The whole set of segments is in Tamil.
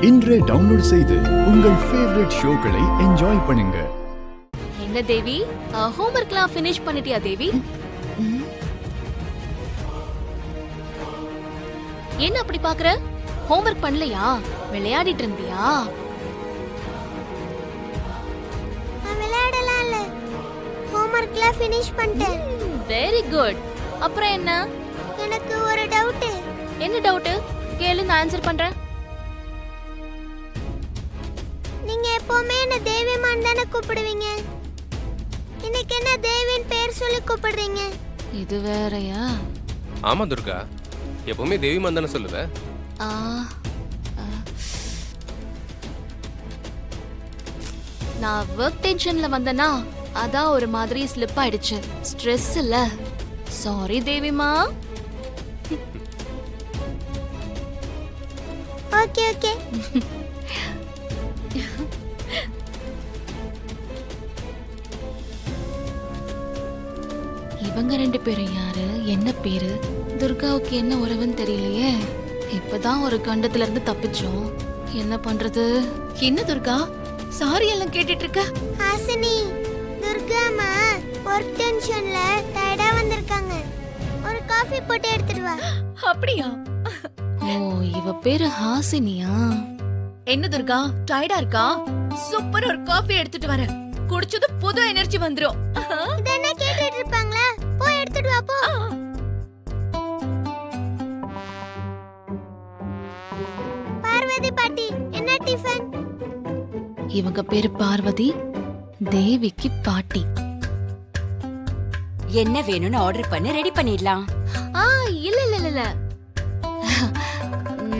இன்றே டவுன்லோட் செய்து உங்கள் ஃபேவரட் ஷோக்களை என்ஜாய் பண்ணுங்க. என்ன தேவி, ஹோம்வொர்க்லாம் ஃபினிஷ் பண்ணிட்டியா தேவி? என்ன அப்படி பாக்குற? ஹோம்வொர்க் பண்ணலையா? விளையாடிட்டு இருந்தியா? நான் விளையாடலாம் இல்ல, ஹோம்வொர்க்லாம் ஃபினிஷ் பண்ணிட்டேன். Very good. அப்புறம் என்ன? எனக்கு ஒரு டவுட். என்ன டவுட்? கேளு, நான் ஆன்சர் பண்றேன். நீங்க எப்பவுமே என்ன தேவிமான் தானே கூப்பிடுவீங்க, இன்னைக்கு என்ன தேவின் பேர் சொல்லி கூப்பிடுறீங்க? இது வேறயா? ஆமா துர்கா, எப்பவுமே தேவிமான் தானே சொல்லுவ. நான் ஒர்க் டென்ஷன்ல வந்தனா, அதான் ஒரு மாதிரி ஸ்லிப் ஆயிடுச்சு. ஸ்ட்ரெஸ் இல்ல. சாரி தேவிமா. Okay okay. இவங்க ரெண்டு பேரும் யாரு? என்ன பேரு? துர்காவுக்கு என்ன உறவுன்னு தெரியலையே. இப்பதான் ஒரு கண்டத்துல இருந்து தப்பிச்சோம். என்ன பண்றது? என்ன துர்கா, சாரி எல்லாம் கேட்டுட்டு இருக்க? ஹாசினி, துர்காமா ஒர்க் டென்ஷன்ல டயர்டா வந்திருக்காங்க, ஒரு காஃபி போட்டு எடுத்துட்டு வா. அப்படியா? ஓ, இவ பேரு ஹாசினியா? என்ன துர்கா, டயர்டா இருக்கா? சூப்பர், ஒரு காஃபி எடுத்துட்டு வர. குடிச்சது புது எனர்ஜி வந்துரும். இதென்ன கேட்டுட்டு இருப்பாங்களா? போய் எடுத்துட்டு வா போ. பார்வதி பாட்டி, என்ன டிஃபன்? இவங்க பேரு பார்வதி, தேவிக்கு பாட்டி. என்ன வேணும்னு ஆர்டர் பண்ணி ரெடி பண்ணிடலாம். இல்ல இல்ல இல்ல,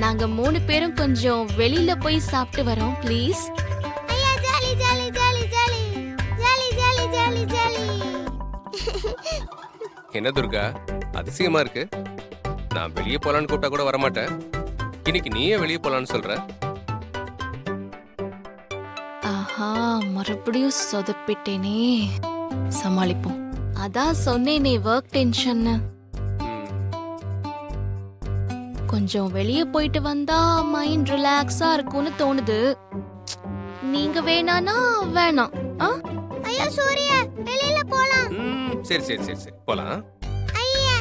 நாங்க 3 பேரும் கொஞ்சம் வெளியில போய் சாப்பிட்டு வரோம் ப்ளீஸ். ஐயா, jolly jolly jolly jolly jolly jolly jolly jolly. என்ன துர்கா, அதிசயமா இருக்கு. நான் வெளியே போலான்னு கூப்பிட்டா கூட வரமாட்டேன். இன்னைக்கு நீயே வெளியே போலான்னு சொல்ற. ஆஹா, மறுபடியும் சொதப்பிட்டேனே. சமாளிப்போம். அதான் சொன்னேனே ஒர்க் டென்ஷன். கொஞ்சம் வெளியே போயிட்டு வந்தா மைண்ட் ரிலாக்ஸா இருக்கும்னு தோணுது. நீங்க வேணானா வேணாம். ஐயா சூர்யா, வெளியில போலாம். சரி சரி சரி சரி போலாம். ஐயா.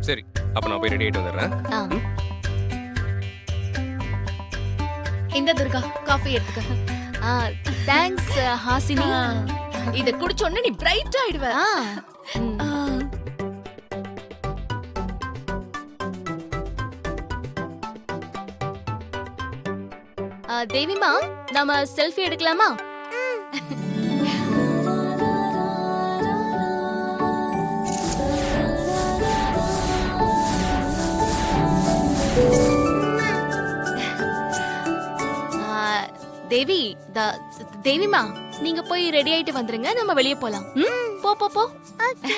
சரி, அப்ப நான் போய் ரெடி ஆயிட்டு வந்துடுறேன். இந்த துர்கா, காஃபி எடுத்துக்க. தேங்க்ஸ் ஹாசினி. இத குடிச்ச உடனே நீ பிரைட் ஆயிடுவ. தேவிமா, நாம செல்ஃபி எடுக்கலாமா? தேவி, தேவிமா, நீங்க போய் ரெடி ஆயிட்டு வந்துருங்க, நம்ம வெளியே போலாம். போ போ போ. ஓகே.